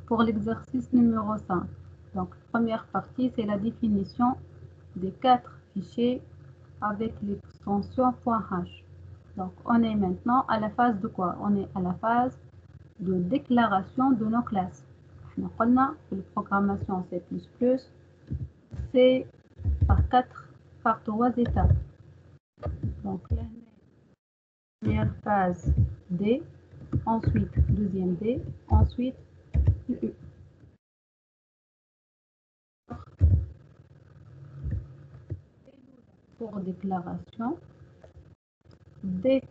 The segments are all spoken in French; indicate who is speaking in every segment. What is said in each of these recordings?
Speaker 1: pour l'exercice numéro 5. Donc, première partie, c'est la définition des 4 fichiers avec l'extension .h. Donc, on est maintenant à la phase de quoi? On est à la phase de déclaration de nos classes. Nous avons la programmation C++, c'est par 3 étapes. Donc, la première phase D, ensuite deuxième D, ensuite U. Pour déclaration, D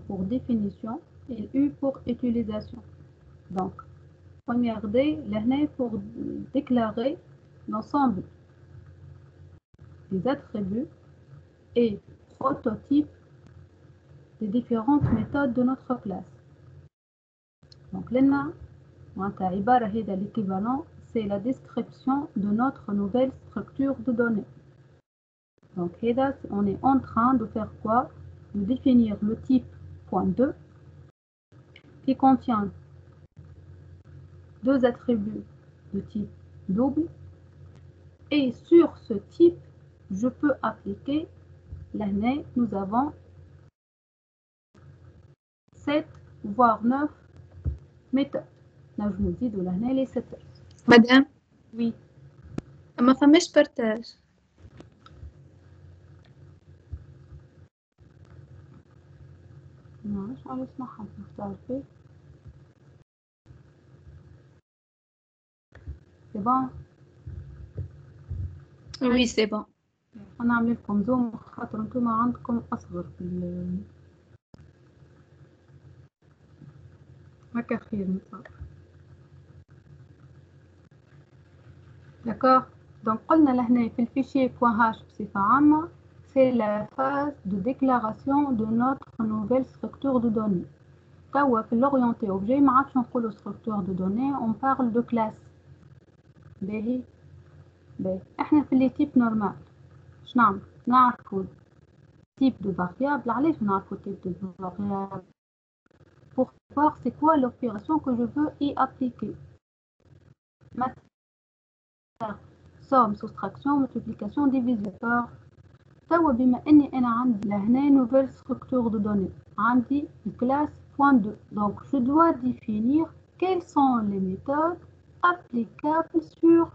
Speaker 1: pour définition et U pour utilisation. Donc, première D, là pour déclarer l'ensemble des attributs et prototypes des différentes méthodes de notre classe. Donc, là, l'équivalent, c'est la description de notre nouvelle structure de données. Donc, on est en train de faire quoi? De définir le type .2 qui contient 2 attributs de type double. Et sur ce type, je peux appliquer l'année. Nous avons 7 voire 9 méthodes. Là, je vous dis de l'année les 7.
Speaker 2: Madame,
Speaker 1: Oui.
Speaker 2: ما فماش بارتاج.
Speaker 1: Non, je vais اسمعها تعرفي. C'est bon.
Speaker 2: Oui, c'est bon.
Speaker 1: أنا أعمل لكم زوم خاطر انتم عندكم أصغر في هكا خير نتصور. D'accord. Donc, قلنا لهنا في الفيشير .h بصفة عامة, c'est la phase de déclaration de notre nouvelle structure de données. توا في l'orienté objet ما عادش نقولوا structure de données, on parle de classe. باهي احنا في les types normal شنو نعرفوا type de variable. علاش نعرفوا type de variable? Pour voir c'est quoi l'opération que je veux y appliquer. somme, soustraction, multiplication, division. توا بما اني انا عندي لهنا nouvelle structure de données, عندي classe .2, donc je dois définir quelles sont les méthodes applicables sur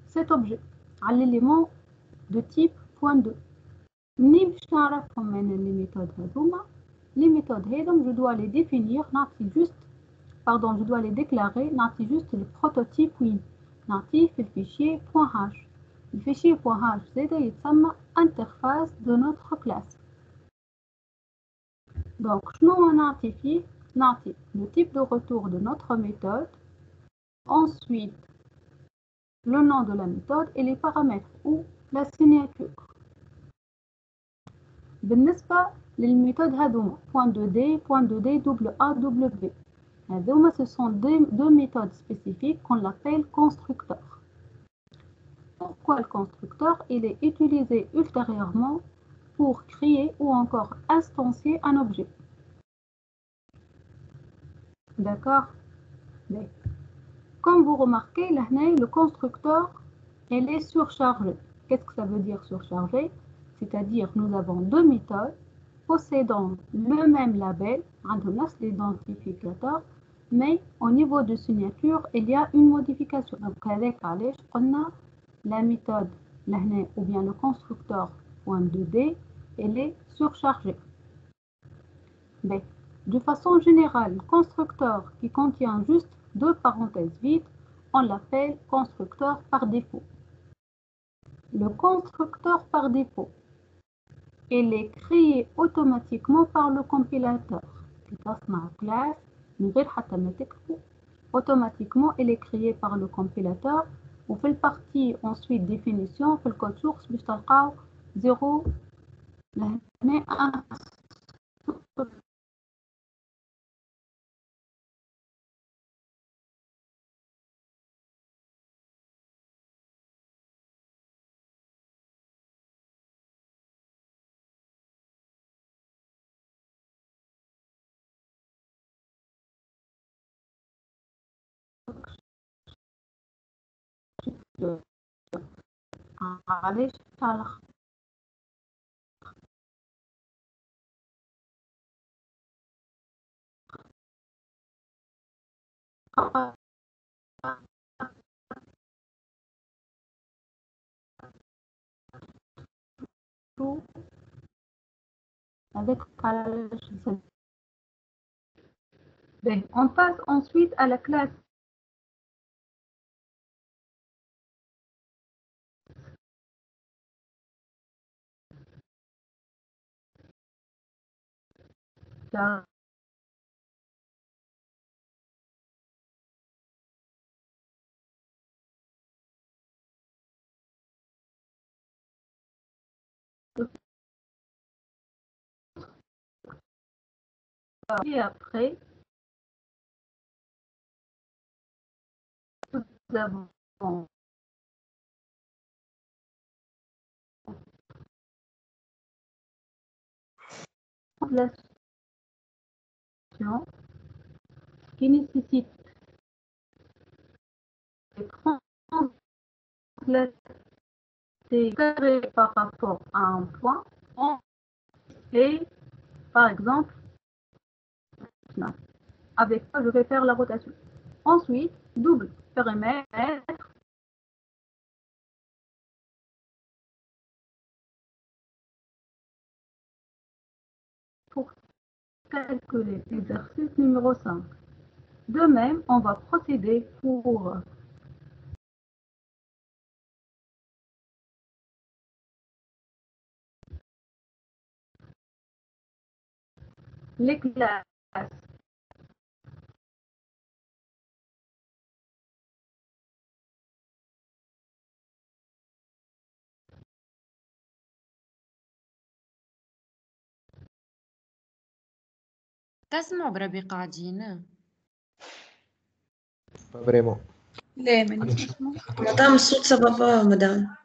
Speaker 1: cet objet à l'élément de type .2. منين باش نعرفهم انا les méthodes هذوما؟ les méthodes هذوما je dois les définir, je dois les déclarer, نعطي juste le prototype وين نعطيه في الفيشير .h. Le fichier .h زادا يتسمى interface de notre classe. Donc, شنو نعطي فيه؟ نعطي le type de retour de notre méthode, ensuite le nom de la méthode et les paramètres ou la signature. بالنسبة للميثود هذوما .2d, .2d, AA, W. هذوما ce sont deux méthodes spécifiques qu'on appelle constructeurs. Pourquoi le constructeur? Il est utilisé ultérieurement pour créer ou encore instancier un objet. D'accord? Comme vous remarquez, là, le constructeur, il est surchargé. Qu'est-ce que ça veut dire surchargé? C'est-à-dire nous avons deux méthodes possédant le même label, l'identificateur, mais au niveau de signature, il y a une modification. Donc, avec la méthode ou bien le constructeur .2d, elle est surchargée. De façon générale, le constructeur qui contient juste deux parenthèses vides, on l'appelle constructeur par défaut. Le constructeur par défaut, il est créé automatiquement par le compilateur. Automatiquement, il est créé par le compilateur. Ou fait partie ensuite définition, fait le code source, 0, 1. علاش على خاطر avec on passe ensuite à la classe et après nous avons la session qui nécessite de translater carré par rapport à un point et par exemple avec ça je vais faire la rotation. Ensuite double périmètre pour calculer l'exercice numéro 5. De même, on va procéder pour les classes
Speaker 3: تسمعوا بربي قاعدين
Speaker 4: Pas vraiment.
Speaker 2: لا مانيش نسمع.
Speaker 5: مدام الصوت سببها مدام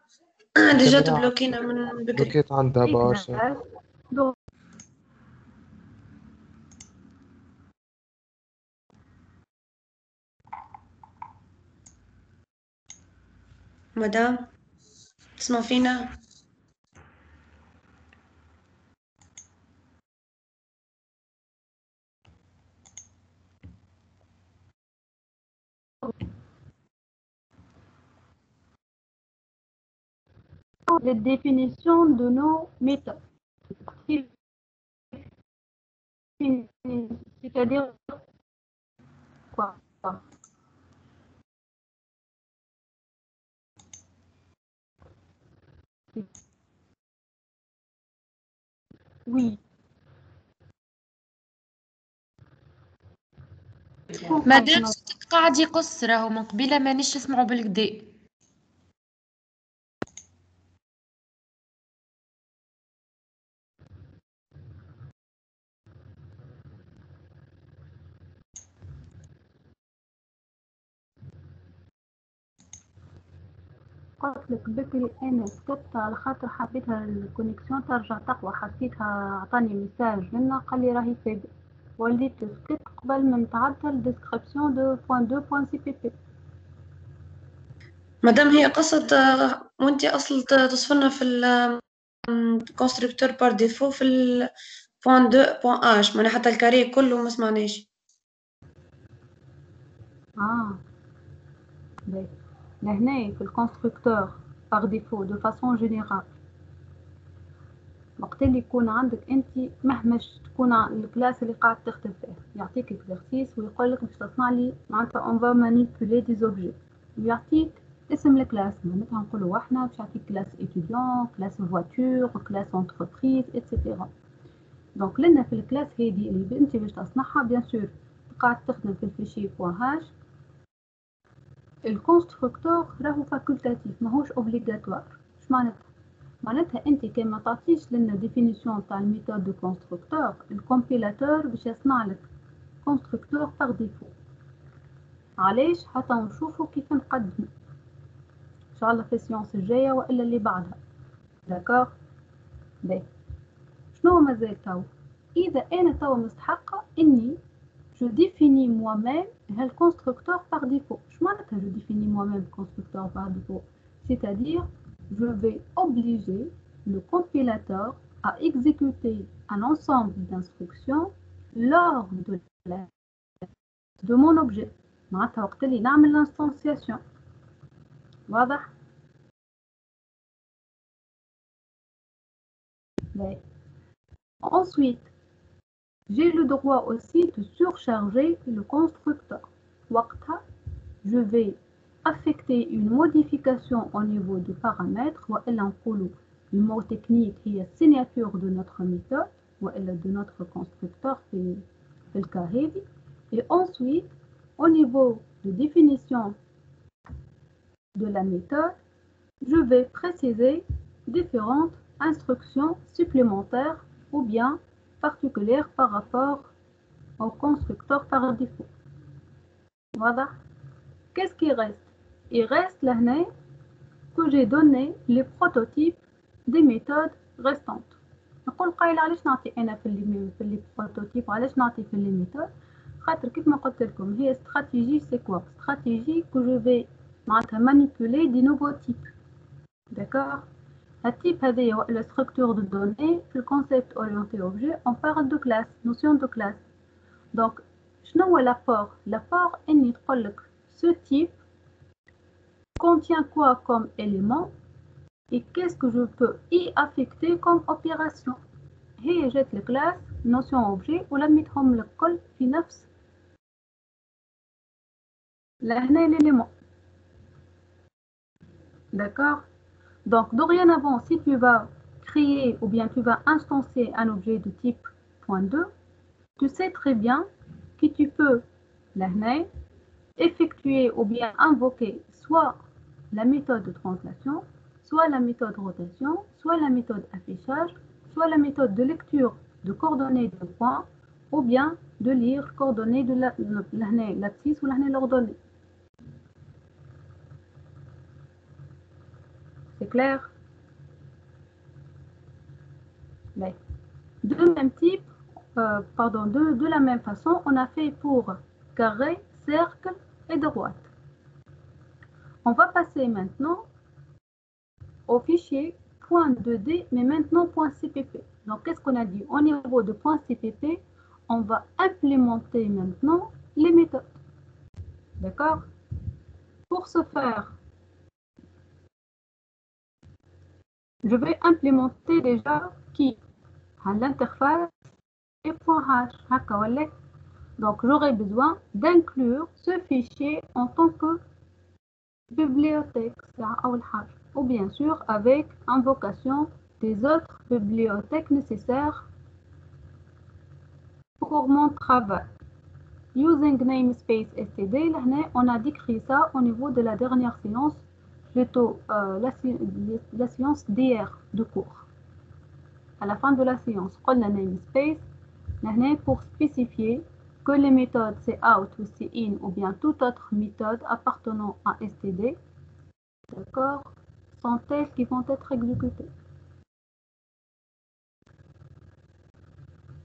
Speaker 5: ديجا تبلوكينا من بكري.
Speaker 4: بلوكيت عندها برشا.
Speaker 5: مدام تسمع فينا؟
Speaker 1: les définitions de nos méthodes. C'est-à-dire quoi? Oui.
Speaker 3: مادام صوتك قاعد يقص راهو من قبيله مانيش نسمعوا بالكدا.
Speaker 1: قلت لك بكري انا سكت على خاطر حبيتها الكونيكسيون ترجع تقوى حسيتها عطاني ميساج منا قال لي راهي فايدة وليت سكت قبل ما نتعدل ديسكريبسيون دو بوان 2 بوان سي بي بي.
Speaker 5: مدام هي قصد وانتي اصل تصفنا في الكونستركتور بار ديفو في البوان 2 بوان اش معناها حتى الكاري كله ما سمعناش.
Speaker 1: باهي لهنا في الكونستركتور بار ديفو دو فاسون جينيرال وقت اللي يكون عندك انت مهمش تكون الكلاس اللي قاعد تخدم فيه يعطيك اكزرسيس ويقول لك باش تصنع لي معناتها اون فا مانيبيولي دي زوبجي ويعطيك اسم الكلاس معناتها نقولوا احنا باش يعطيك كلاس ايتيديون كلاس فواتور كلاس انتربريز اتسيتيرا. دونك لنا في الكلاس هذه اللي انت باش تصنعها بيان سور قاعد تخدم في الفيشي بوان هاش الكونستركتور راهو فاكولتاتيف ماهوش اوبليغاتوار. اش معناتها انت كما تعطيش لنا ديفينيسيون تاع الميثود دو كونستركتور الكومبيلاتور باش يصنع لك كونستركتور باغ ديفو. علاش؟ حتى نشوفوا كيف نقدموا ان شاء الله في السيونس الجايه والا اللي بعدها. داكور باهي شنو مازال تو اذا انا تو مستحقه اني je définis moi-même le constructeur par défaut. Je définis moi-même le constructeur par défaut. C'est-à-dire, je vais obliger le compilateur à exécuter un ensemble d'instructions lors de mon objet. معناتها وقت اللي نعمل l'instanciation. واضح؟ Ensuite, j'ai le droit aussi de surcharger le constructeur. وقتها, je vais affecter une modification au niveau du paramètre, وإلا نقولوا le mot technique هي signature de notre méthode, وإلا de notre constructeur في الكا هذي. Et ensuite, au niveau de définition de la méthode, je vais préciser différentes instructions supplémentaires ou bien particulières par rapport au constructeur par défaut. Voilà. Qu'est-ce qui reste? Il reste là que j'ai donné les prototypes des méthodes restantes. نقول قايله علاش نعطي انا في لي بروتوتيب وعلاش نعطي في لي ميثود خاطر كيف ما قلت لكم هي استراتيجي سي كوا استراتيجي que je vais معناتها manipuler des nouveaux types. D'accord? التيب هذه هو la structure de données في le concept orienté objet on parle de classe notion de classe. Donc شنو هو l'apport? L'apport اني تقول لك ce type contient quoi comme élément et qu'est-ce que je peux y affecter comme opération. هي جات الكلاس notion objet ولميتهم لك كل في نفس لهنا l'élément. D'accord? Donc dorénavant, si tu vas créer ou bien tu vas instancier un objet de type .2, tu sais très bien que tu peux لهنا effectuer ou bien invoquer soit la méthode de translation, soit la méthode rotation, soit la méthode affichage, soit la méthode de lecture de coordonnées de points, ou bien de lire coordonnées de l'abscisse ou l'ordonnée. C'est clair? Mais de même type, de la même façon, on a fait pour carré, cercle et droite. On va passer maintenant au fichier .2D, mais maintenant .cpp. Donc, qu'est-ce qu'on a dit? Au niveau de .cpp, on va implémenter maintenant les méthodes. D'accord? Pour ce faire, je vais implémenter déjà qui à l'interface et .h. Donc, j'aurai besoin d'inclure ce fichier en tant que bibliothèque ou bien sûr avec invocation des autres bibliothèques nécessaires pour mon travail. Using namespace std, on a décrit ça au niveau de la dernière séance, plutôt la séance d'hier de cours. À la fin de la séance, on a namespace pour spécifier que les méthodes cout ou cin ou bien toute autre méthode appartenant à std, d'accord, sont telles qui vont être exécutées.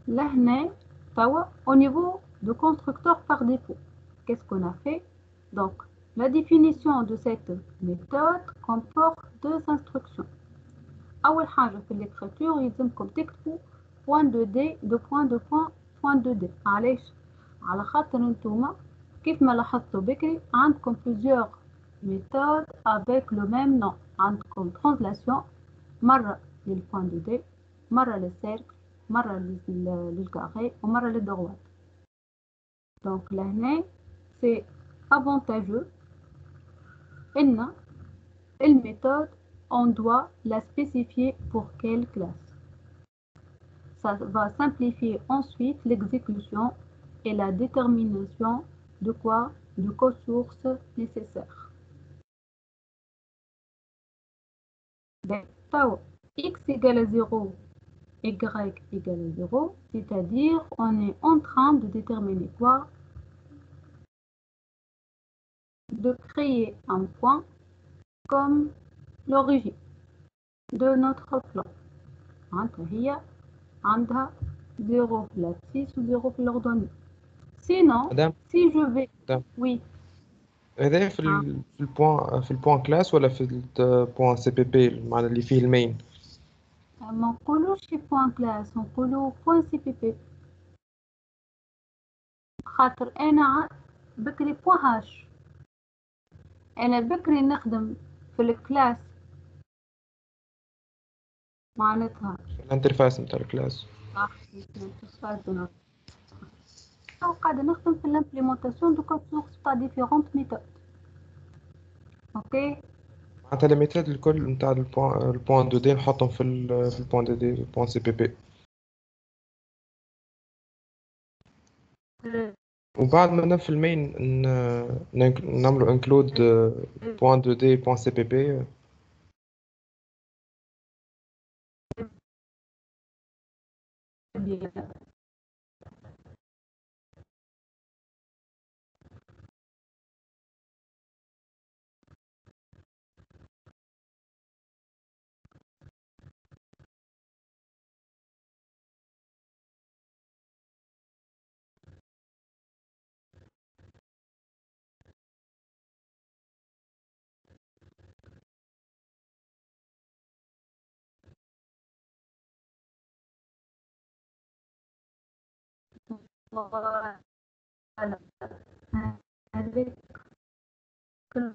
Speaker 1: Là, au niveau de constructeur par défaut, qu'est-ce qu'on a fait? Donc, la définition de cette méthode comporte deux instructions. أول حاجة في l'écriture يلزمكم تكتبوا .2d .2d. علاش؟ على خاطر انتوما كيف ما لاحظتوا بكري عندكم plusieurs méthodes avec le même nom. عندكم translation مرة لل.2d مرة للcercle مرة للcarré ومرة للدروات. Donc لهنا c'est avantageux إن الميثode on doit la spécifier pour quelle classe. Ça va simplifier ensuite l'exécution et la détermination de quoi? De co-sources nécessaires. X égale à 0, Y égale à 0, c'est-à-dire on est en train de déterminer quoi? De créer un point comme l'origine de notre plan. هي عندها 0 في l'abscisse و 0 في l'ordonnée. sinon
Speaker 4: مدام
Speaker 1: si je vais
Speaker 4: مدام
Speaker 1: oui
Speaker 4: هذا
Speaker 1: ah.
Speaker 4: في البوان كلاس ولا في البوان سي بي بي معناها اللي فيه المين؟
Speaker 1: ما نقولوش point classe نقولو point cpp خاطر انا بكري point h انا بكري نخدم في الكلاس معناتها
Speaker 4: الانترفاس نتاع الكلاس.
Speaker 1: صح أو قاعدة نخدم في l'implémentation de code source par différentes méthodes. اوكي
Speaker 4: معناتها الميثود الكل نتاع البوان دو دي نحطهم في البوان دو دي البوان سي بي بي، وبعد ما نفي المين نعملو انكلود بوان دو دي بوان سي بي بي.
Speaker 1: هذيك كل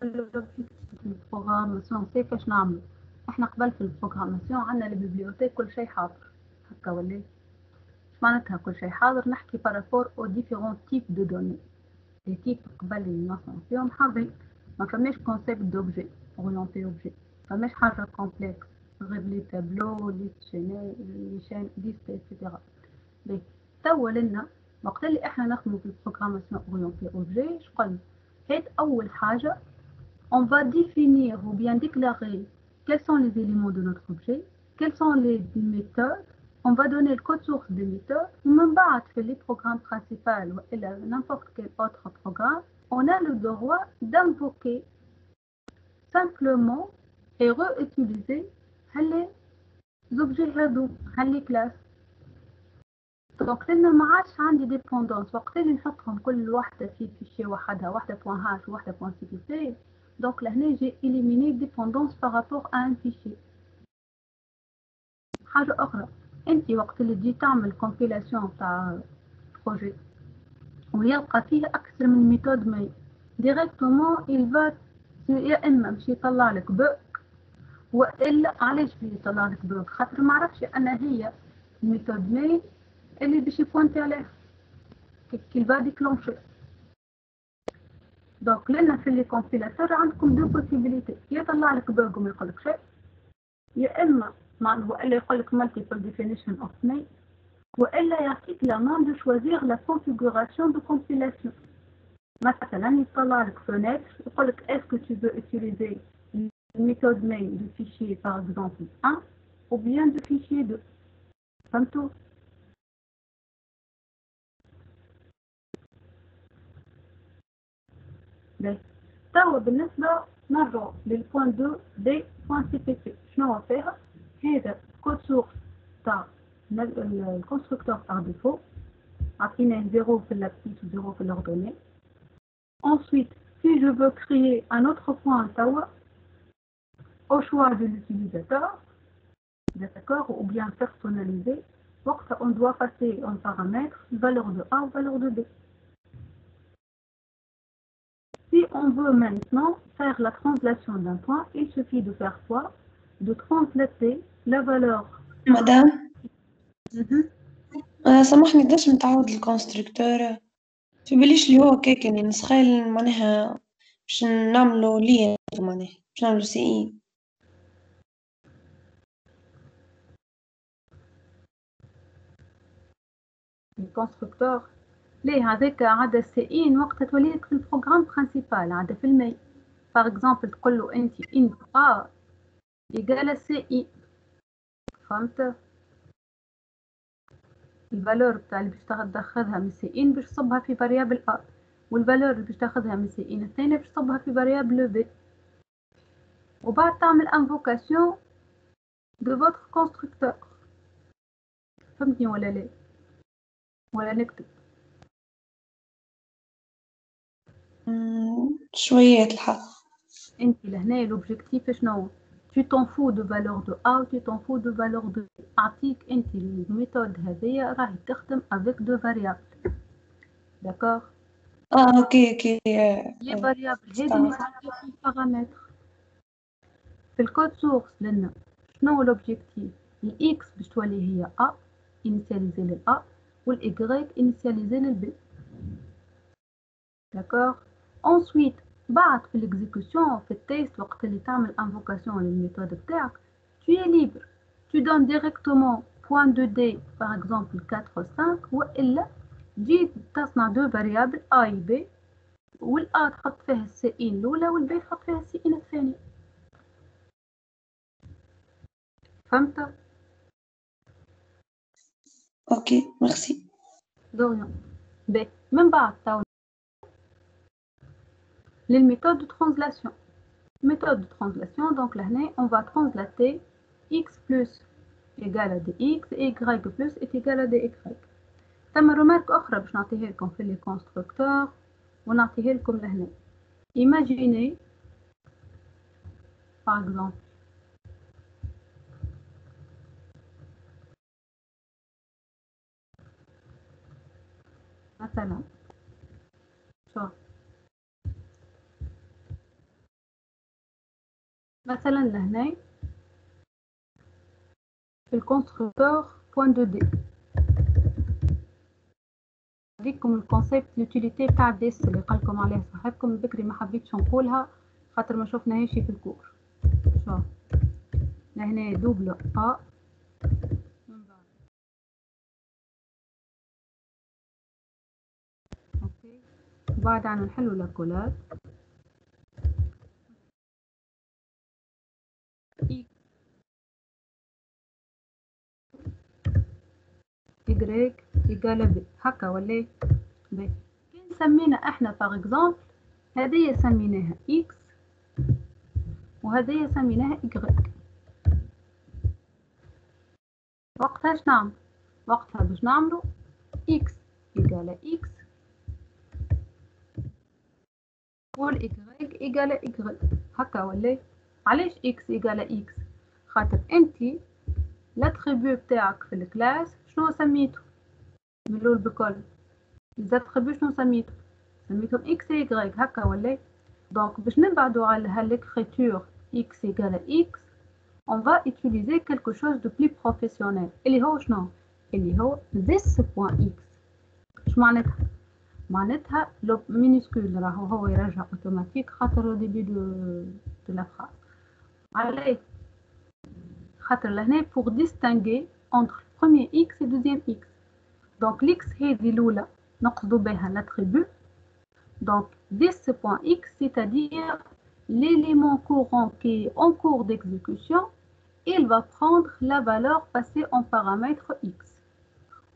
Speaker 1: البروغراماسيون كيفاش نعملو احنا قبل في البروغراماسيون عندنا البيبليوتيك كل شيء حاضر هكا ولا معناتها كل شيء حاضر نحكي بارابور او ديفيرون تيب دو دوني لي تيب قبل اللي نصنع فيهم حاضرين ما فماش كونسيبت دوبجي اورينتي اوبجي فماش حاجه كومبلكس غير لي تابلو لي شين ليست اكسيتيرا بي توا لنا وقت اللي احنا نخدمو في البروغراماسيون اورينتي اوبجي شقلنا هاد اول حاجه on va définir ou bien déclarer quels sont les éléments de notre objet, quelles sont les méthodes, on va donner le code source des méthodes, même بعد في les programmes principaux ou n'importe quel autre programme, on a le droit d'invoquer simplement et réutiliser les objets هادو les classes. Donc لأن ما عادش عندي dépendance وقت اللي نحطهم كل واحدة في فيشي وحدها واحدة point h وواحدة point cpp. Donc là j'ai éliminé dépendance par rapport à un fichier. حاجة أخرى أنت وقت اللي تجي تعمل compilation تاع projet ويلقى فيه أكثر من ميثود مي directement il va يا إما باش يطلع لك بوك وإلا علاش باش يطلع لك بوك خاطر ما عرفش أن هي الميثود مي اللي باش يبوانتي عليها كي va déclencher. دونك لنا في لي كومبيلاتور عندكم دو بوسيبيليتي يطلع لك بوك وما يقول لك شيء يا اما والا يقول لك مالتيبل ديفينيشن اوف مي والا يعطيك لا مان دو شوازير لا كونفيغوراسيون دو كومبيلاسيون. مثلا يطلع لك فونيتر يقول لك اسكو tu veux utiliser méthode main de fichier par exemple 1 ou bien de fichier 2. فهمتوا؟ توا بالنسبة نرجع للبوان 2 دي بوان سي بي بي شنو هو فيها؟ هذا كود سورس تاع الكونستركتور تاع ديفو عطيناه 0 في لابتيت و 0 في l'ordonnée. Ensuite, si je veux créer un autre point توا au choix de l'utilisateur, d'accord, ou bien personnalisé, on doit passer en paramètre valeur de A ou valeur de B. Si on veut maintenant faire la translation d'un point, il suffit de faire quoi? De translater la valeur.
Speaker 5: مدام سامحني قداش متعود الكونستركتور في باليش اللي هو كيك يعني نسخيل معناها باش نعملو ليه معناها باش نعملو سي اي.
Speaker 1: الكونستركتور ليه هذاك عادة سي وقت توليك في البروغرام برينسيبال عادة في المي باغ اكزومبل تقول له انت ان ا يقال سي اي فهمت الفالور بتاع اللي باش تدخلها من سي ان باش تصبها في فاريابل ا والفالور اللي باش تاخذها من سي ان الثانيه باش تصبها في فاريابل بي وبعد تعمل انفوكاسيون دو فوتر كونستركتور. فهمتني ولا لا ولا نكتب؟
Speaker 5: شوية الحق.
Speaker 1: انت لهنا l'objectif شنو؟ tu t'en fous de valeur de A ou tu t'en fous de valeur de B. أعطيك انت الميثود هذيا راهي تخدم avec deux variables. d'accord.
Speaker 5: اوكي
Speaker 1: les variables هذي يعطيوكم paramètres. في الكود سورس لنا شنو هو l'objectif؟ الإكس باش تولي هي A initialisée لل A والإي initialisée لل B. d'accord. ensuite بعد في l'exécution في التيست وقت اللي تعمل invocation للميثود بتاعك tu es libre. tu donnes directement point de D par exemple 4 5 وإلا تجي تصنع دو variables A و B والA تحط فيها السي إن الأولى والB تحط فيها السي إن الثانية. فهمت؟
Speaker 5: اوكي ميرسي.
Speaker 1: دوريان. B من بعد تاو للميثود de translation. méthode de translation donc là on va translater x plus égale à dx et y plus est égal à dy. ثم remarque أخرى باش نعطيها لكم في les constructeurs ونعطيها لكم لهنا. imaginez par exemple مثلا شوف مثلا لهنا في الكونستركتور point de D نوريكم الكونسيبت اليوتيليتي تاع ديس اللي قالكم عليه صاحبكم بكري ما حبيتش نقولها خاطر ما شفناهاش في الكور. شوف لهنا دوبل A من بعد اوكي بعد عن نحلو لاكولات y إيجال ب هكا ولا ب. كي سمينا احنا باغ اكزومبل هذه سميناها x وهذه سميناها y. وقتها اش نعمل؟ وقتها باش نعملو x إيجال x وال y إيجال y هكا ولا. علاش x إيجال x؟ خاطر انتي الاتريبيو بتاعك في الكلاس شنو سميته من الاول بكل الاتريبيو شنو سميته؟ سميتهم x et y هكا ولا. دونك باش نبعدو على هالإكريتور x égale x on va utiliser quelque chose de plus professionnel اللي هو شنو؟ اللي هو this point x. اش معناتها؟ معناتها لو مينيسكول راهو هو يرجع اوتوماتيك خاطر ديبي دو لا فراز. عليه خاطر لهنا pour distinguer entre premier x et deuxième x. donc l'ex هذه الأولى نقصدو بها l'attribut. donc this point x c'est-à-dire l'élément courant qui est en cours d'exécution il va prendre la valeur passée en paramètre x.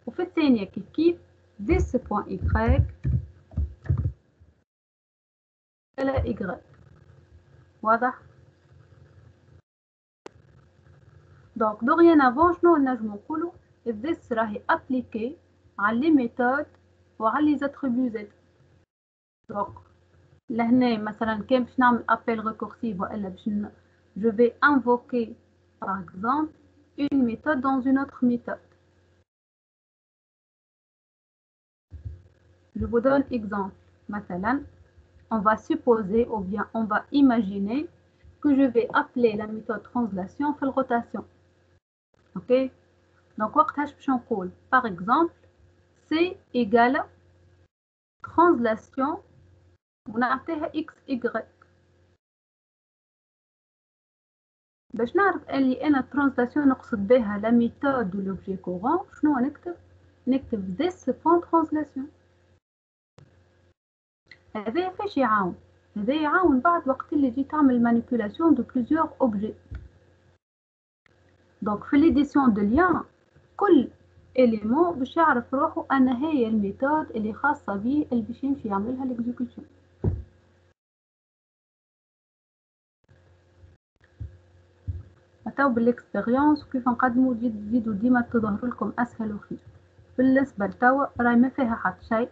Speaker 1: وفي الثانية كيف this point y على y. واضح؟ دونك دوغيانافون شنو نجمو نقولو this راهي ابليكي على لي ميثود وعلى لي زاتريبيو زاد. دونك لهنا مثلا كان باش نعمل ابل ريكورسيف والا باش je vais invoquer par exemple une méthode dans une autre méthode. je vous donne exemple. مثلا on va supposer ou bien on va imaginer que je vais appeler la méthode translation في الروtation. ok. donc وقتاش باش نقول par exemple c égale translation ونعطيها x y. باش نعرف اللي انا translation نقصد بها لا ميثود دو لوبجي كورون شنو نكتب this point translation. هذا فاش يعاون؟ هذا يعاون بعد وقت اللي جيت تعمل manipulation de plusieurs objets. donc في l'édition de lien كل élément باش يعرف روحه أن هي الميثود اللي خاصة به اللي باش يمشي يعملها l'exécution. تو بالاكسبيريونس كيف نقدموا تزيدوا ديما تظهر لكم أسهل وخير. بالنسبة لتوا راهي ما فيها حتى شيء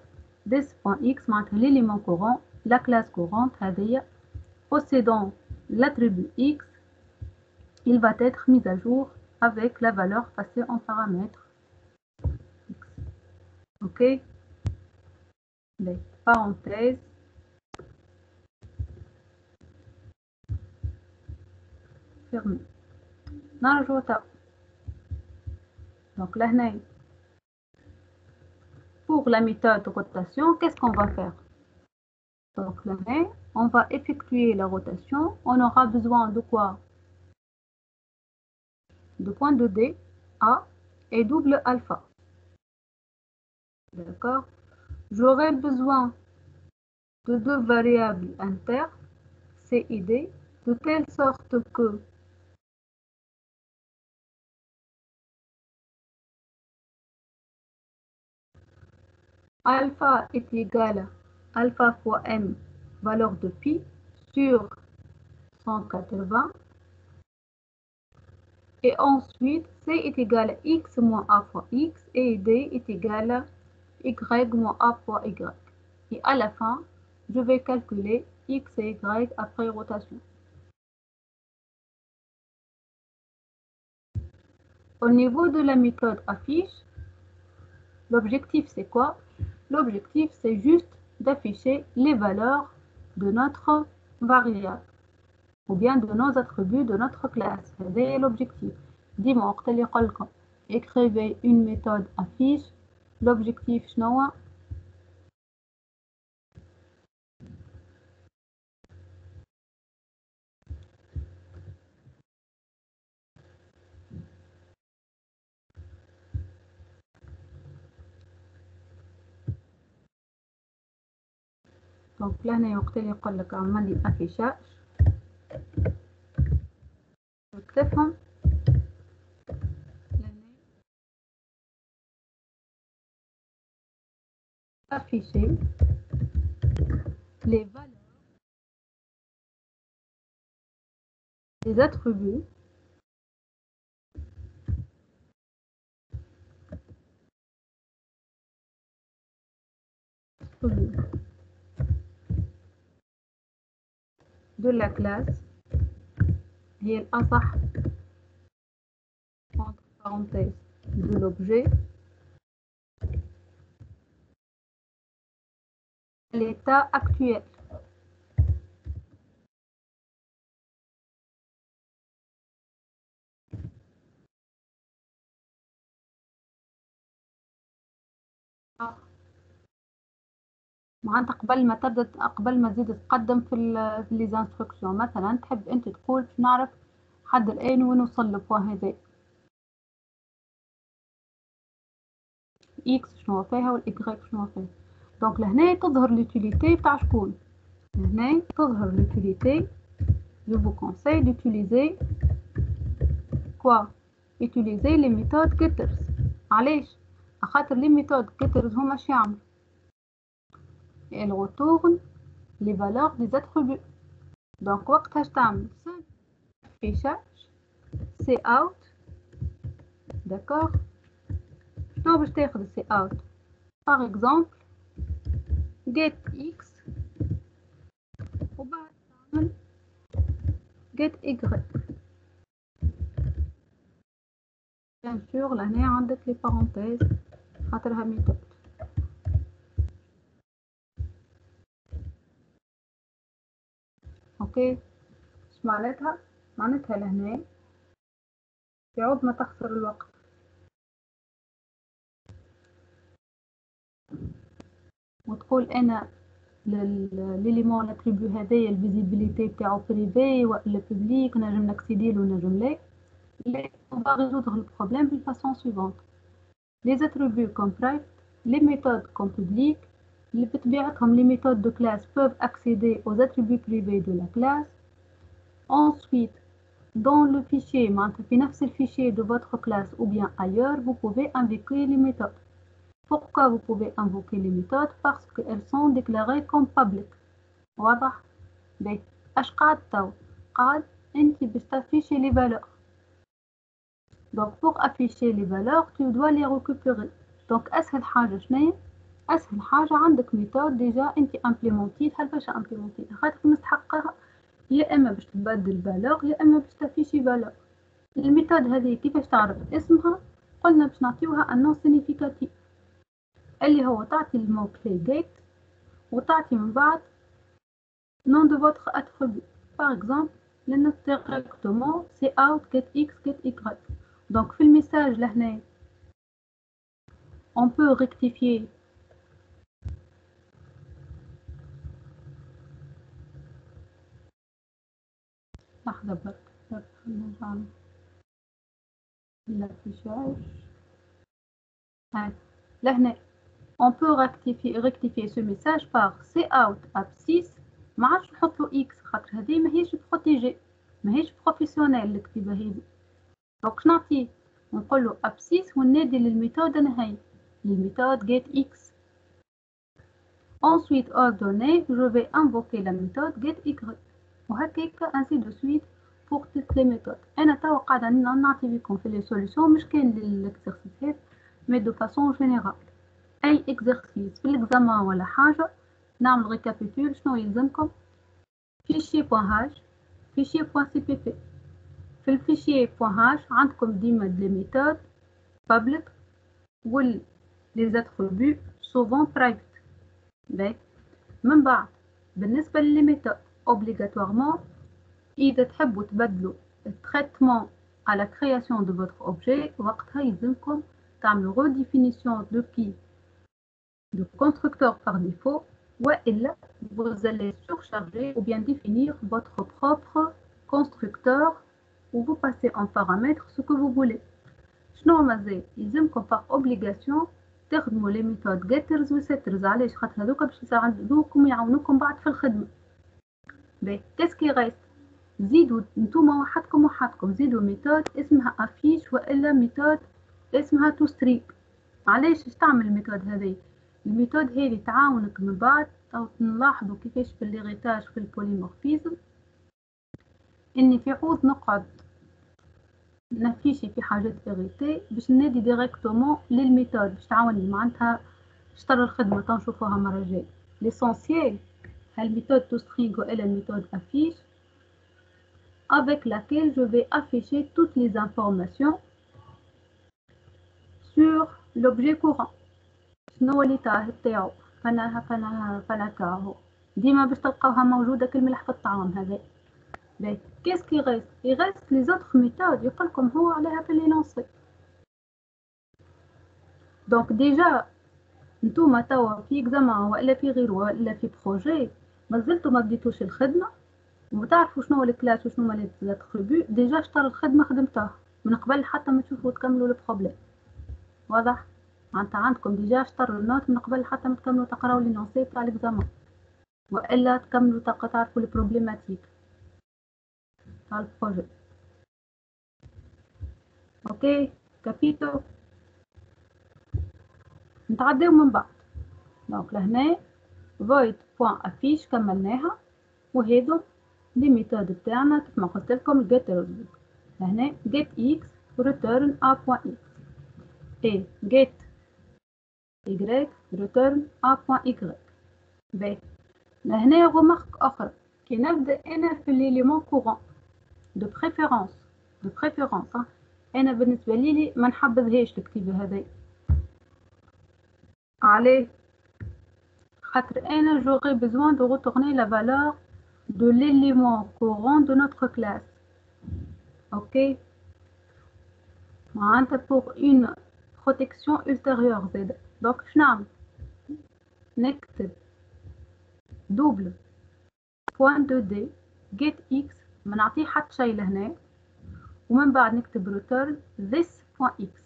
Speaker 1: this point x معناتها l'élément courant la classe courante هذه possédant l'attribut X, il va être mis à jour avec la valeur passée en paramètre X. Ok? Les parenthèses. Fermées. Donc là, pour la méthode de rotation, qu'est-ce qu'on va faire? Donc là, on va effectuer la rotation. On aura besoin de quoi? De point de D, A et double alpha. D'accord? J'aurai besoin de deux variables internes, C et D, de telle sorte que alpha est égal à alpha fois m, valeur de pi, sur 180. Et ensuite, C est égal à x moins a fois x et D est égal à y moins a fois y. Et à la fin, je vais calculer x et y après rotation. Au niveau de la méthode affiche, l'objectif c'est quoi? L'objectif c'est juste d'afficher les valeurs de notre variable ou bien de nos attributs de notre classe. C'est l'objectif. Dis-moi, écrivez une méthode affiche. L'objectif شنو؟ دونك لهنا وقت اللي يقول لك عمل لي افيشاج تفهم afficher les valeurs des attributs de la classe هي الأصح entre parenthèses de l'objet l'état actuel. معناتها قبل ما تزيد تقدم في لي انستركسيون مثلا تحب انت تقول باش نعرف حد الان وين وصل البوان هذا اكس شنو فيها والايكغيك شنو فيها. دونك لهنا تظهر لوتيليتي تاع شكون؟ لهنا تظهر لوتيليتي جو فو كونساي دوتيليزي كوا utiliser les méthodes getters. علاش؟ خاطر لي ميثود getters هما اش يعملوا؟ elles retournent les valeurs des attributs. Donc وقتها اش تعمل؟ affichage c'est out. d'accord. شنو باش تاخذ c'est out؟ par exemple get x وبعد تعمل get y. bien sûr لهنا عندك les parenthèses خاطرها ميثود. اوكي اش معناتها؟ معناتها لهنا يعود ما تخسر الوقت. وتقول انا ليليمون لاتريبيو هذايا الفيزيبيليتي بتاعو بريفي ولا بوبليك نجم ناكسيدي له نجم لا. on va résoudre le problème de façon suivante. les attributs comme private, les méthodes comme public, les méthodes de classe peuvent accéder aux attributs privés de la classe. Ensuite, dans le fichier, في le fichier de votre classe ou bien ailleurs, vous pouvez invoquer les méthodes. Pourquoi vous pouvez invoquer les méthodes? Parce qu'elles sont déclarées comme public. واضح؟ باهي اش قاعد تو؟ قاعد انت باش تافيشي les valeurs. Donc pour afficher les valeurs, tu dois les récupérer. Donc اسهل حاجة شنو؟ اسهل حاجه عندك ميثود ديجا انت امبليمونتيتها باش امبليمونتيتها خاطر مستحقها يا اما باش تبدل فالور يا اما باش تفيشي فالور. الميثود هذه كيفاش تعرف اسمها؟ قلنا باش نعطيوها ان نون سينيفيكاتيف اللي هو تعطي المو كلي جيت وتعطي من بعد nom de votre attribut. Par exemple, le note directement c'est out get x get y. Donc في الميساج لهنا on peut rectifier لحظة برك نرجع للافيشاج. لهنا on peut rectifier ce message par c'est out abscisse. ما عادش نحط له اكس خاطر هذه ماهيش بروتيجي ماهيش بروفيسيونيل الكتيبه هذه. دونك نعطيه ونقول له abscisse وننادي للميثود انا هاي الميثود get x. Ensuite ordonnée je vais invoquer la méthode get y وهكاك ainsi de suite pour toutes les méthodes. انا توا قاعده نعطي لكم في لي سوليوشن مش كان للاكزرسيس مي دو فاسون جينيرال. اي اكزرسيس في الاكزامان ولا حاجه نعمل ريكابيتول شنو يلزمكم. فيشي بوان هاش فيشي بوان سي بي بي. في الفيشي بوان هاش عندكم ديما دي ميثود public وال لي زاتريبيو سوفون برايفت. باهي من بعد بالنسبه للي ميثود اوبليغاتوارمون اذا تحبوا تبدلوا التريتمون على كرياسيون دو فوتر اوبجي وقتها يلزمكم تعملوا redéfinition de qui de constructeur par défaut ou illa vous allez surcharger ou bien définir votre propre constructeur où vous passez en paramètre ce que vous voulez. شنو مازال يلزمكم par obligation تخدموا les méthodes getters و setters. علاش؟ خاطر هذوك باش يساعدوكم يعاونوكم بعد في الخدمه. باهي كاسكي غايست زيدوا نتوما وحدكم زيدوا ميثود اسمها افيش والا ميثود اسمها تو ستريك. علاش تعمل الميثود هذه؟ الميثود هذه تعاونك من بعد او نلاحظوا كيفاش في الليغيتاج في البوليمورفيزم اني في عوض نقعد نفيشي في حاجات إغيتي باش ننادي ديريكتومون للميثود باش تعاوني معناتها شطر الخدمة تنشوفوها مرة جاية. ليسونسيال الميثود تو سترينغ والا الميثود افيش avec laquelle je vais afficher toutes les informations sur l'objet courant. شنو هو l'état تاعو فانا كاهو ديما باش تلقاوها موجودة كالملح في الطعام هذا. باهي qu'est-ce qui reste? Il reste les autres méthodes يقولكم هو عليها في لينونسي. دونك ديجا نتوما توا في اكزامان والا في غيره والا في بروجي مازلتوا ما بديتوش الخدمه وتعرفوا شنو هو الكلاس وشنو هما لي اتريبيو. ديجا شطر الخدمه خدمتوها من قبل حتى ما تشوفوا تكملوا البروبليم. واضح؟ معناتها عندكم ديجا شطر النوت من قبل حتى ما تكملوا تقراو لي نونسي تاع الاكزامان والا تكملوا تعرفوا البروبليماتيك تاع البروجي. اوكي كابيتو نتعداو من بعد. دونك لهنا void point affiche كملناها وهذو لي ميثود تاعنا كيف ما قلت لكم getter. لهنا get x return a point x et get y return a point y. باهي لهنا غمارك اخرى كي نبدا انا في ليليمون كورون دو بريفيرونس انا بالنسبه لي ما نحبذهاش الكتيبه هذه. عليه خاطر انا j'aurais besoin de retourner la valeur de l'élément courant de notre classe. ok معناتها pour une protection ultérieure زاده. دونك شنعمل؟ نكتب double point de d get x ما نعطيه حتى شي لهنا ومن بعد نكتب return this point x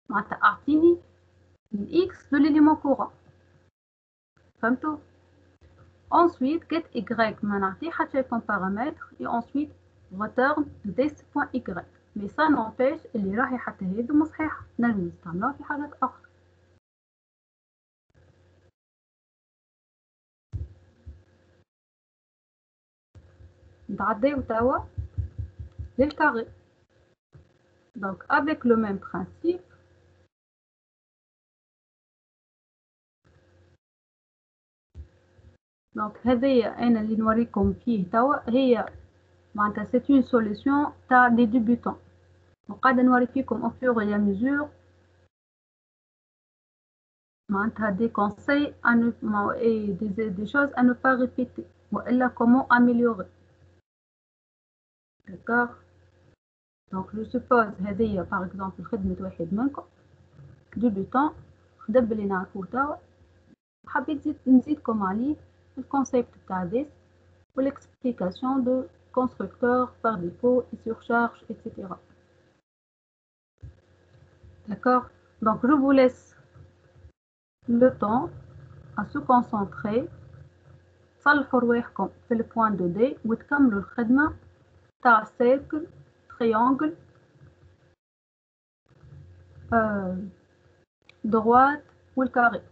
Speaker 1: معناتها اعطيني x de l'élément courant. فهمتوا؟ ensuite get y ما نعطيه حتى شي comme paramètre et ensuite return this point y. mais ça n'empêche اللي راهي حتى هذو مو صحيحه نجم نستعملوها في حاجات اخرى. نتعداو توا للكاري. donc avec le même principe دونك هذه انا اللي نوريكم فيه توا هي معناتها c'est une solution تاع les débutants وقاعده نوري فيكم au fur et à mesure معناتها des conseils à ne et des choses à ne pas répéter والا comment améliorer. D'accord. Donc je suppose هذه par exemple خدمه واحد منكم débutant خدم اللي نعرفوه توا حبيت نزيدكم عليه الكونسيبت تاع this ou l'explication de constructeur par défaut et surcharge, etc. D'accord. Donc je vous laisse le temps à se concentrer تصلحوا رواحكم في البوان دو دي وتكملوا الخدمة تاع سيركل تريانجل droite والكاري.